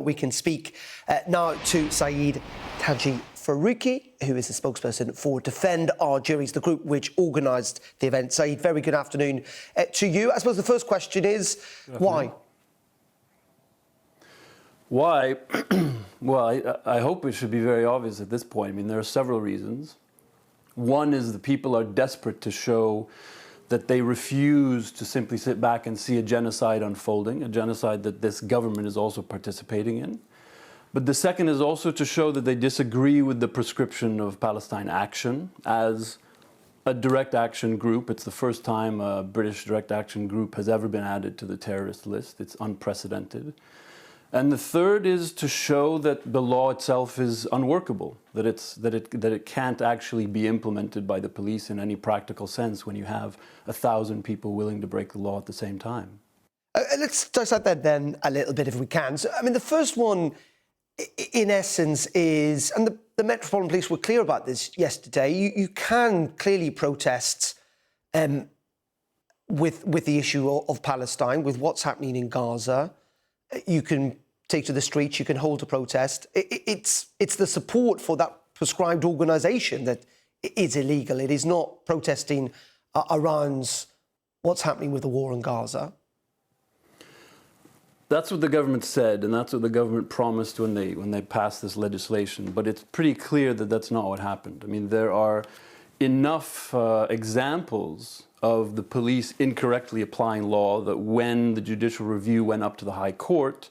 We can speak now to Saeed Taji Farouky, who is the spokesperson for Defend Our Juries, the group which organised the event. Saeed, very good afternoon to you. I suppose the first question is, why? Why? Well, I hope it should be very obvious at this point. I mean, there are several reasons. One is the people are desperate to show that they refuse to simply sit back and see a genocide unfolding, a genocide that this government is also participating in. But the second is also to show that they disagree with the prescription of Palestine Action as a direct action group. It's the first time a British direct action group has ever been added to the terrorist list. It's unprecedented. And the third is to show that the law itself is unworkable, that it can't actually be implemented by the police in any practical sense when you have 1,000 people willing to break the law at the same time. Let's dissect that then a little bit if we can. So, I mean, the first one, in essence, is, and the Metropolitan Police were clear about this yesterday, you can clearly protest with the issue of Palestine, with what's happening in Gaza. You can take to the streets, you can hold a protest. It's the support for that prescribed organisation that is illegal. It is not protesting around what's happening with the war in Gaza. That's what the government said, and that's what the government promised when they passed this legislation. But it's pretty clear that that's not what happened. I mean, there are enough examples of the police incorrectly applying law that when the judicial review went up to the High Court,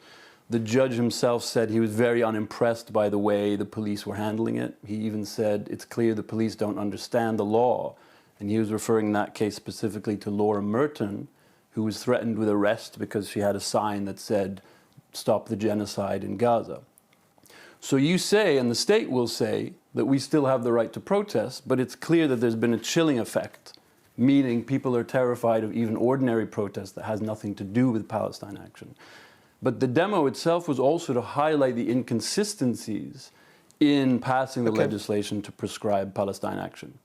the judge himself said he was very unimpressed by the way the police were handling it. He even said it's clear the police don't understand the law. And he was referring in that case specifically to Laura Merton, who was threatened with arrest because she had a sign that said, "Stop the genocide in Gaza." So you say, and the state will say, that we still have the right to protest, but it's clear that there's been a chilling effect, meaning people are terrified of even ordinary protest that has nothing to do with Palestine Action. But the demo itself was also to highlight the inconsistencies in passing the legislation to prescribe Palestine Action.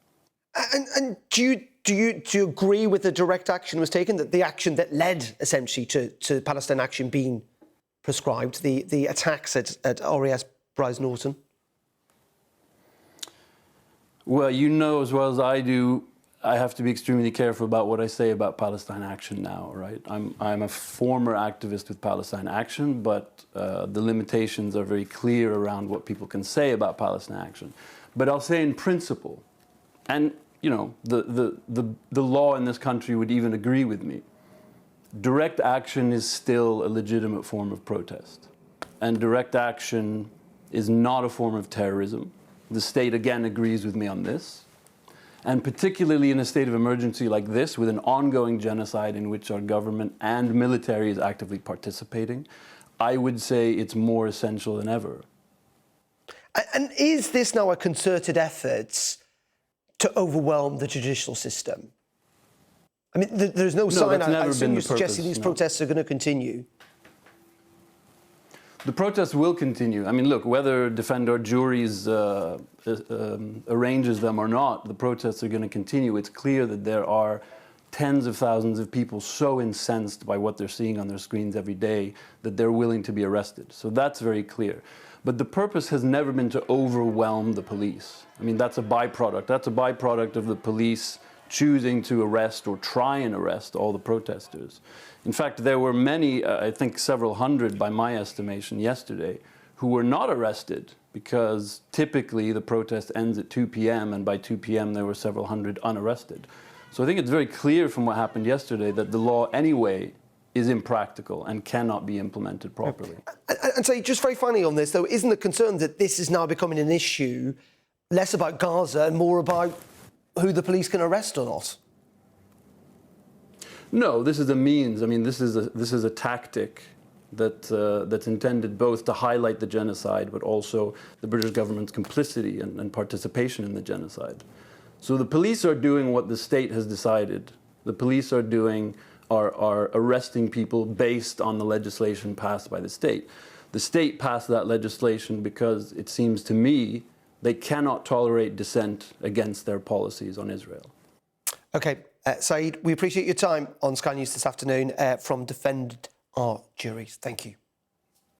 And do you agree with the direct action was taken, that the action that led essentially to Palestine Action being prescribed, the attacks at RAS Bryce Norton? Well, you know as well as I do, I have to be extremely careful about what I say about Palestine Action now, right? I'm a former activist with Palestine Action, but the limitations are very clear around what people can say about Palestine Action. But I'll say in principle, and you know, the law in this country would even agree with me, direct action is still a legitimate form of protest. And direct action is not a form of terrorism. The state, again, agrees with me on this. And particularly in a state of emergency like this, with an ongoing genocide in which our government and military is actively participating, I would say it's more essential than ever. And is this now a concerted effort to overwhelm the judicial system? I mean, there's no sign, I assume you're suggesting these protests are going to continue. The protests will continue. I mean, look, whether Defend Our Juries arranges them or not, the protests are going to continue. It's clear that there are tens of thousands of people so incensed by what they're seeing on their screens every day that they're willing to be arrested. So that's very clear. But the purpose has never been to overwhelm the police. I mean, that's a byproduct. That's a byproduct of the police choosing to arrest or try and arrest all the protesters. In fact, there were many, I think several hundred by my estimation yesterday, who were not arrested because typically the protest ends at 2 p.m. and by 2 p.m. there were several hundred unarrested. So I think it's very clear from what happened yesterday that the law anyway is impractical and cannot be implemented properly. And so just very finally on this, though, isn't the concern that this is now becoming an issue less about Gaza and more about who the police can arrest or not? No, this is a means. I mean, this is a tactic that's intended both to highlight the genocide, but also the British government's complicity and participation in the genocide. So the police are doing what the state has decided. The police are arresting people based on the legislation passed by the state. The state passed that legislation because it seems to me they cannot tolerate dissent against their policies on Israel. OK, Saeed, we appreciate your time on Sky News this afternoon from Defend Our Juries. Thank you.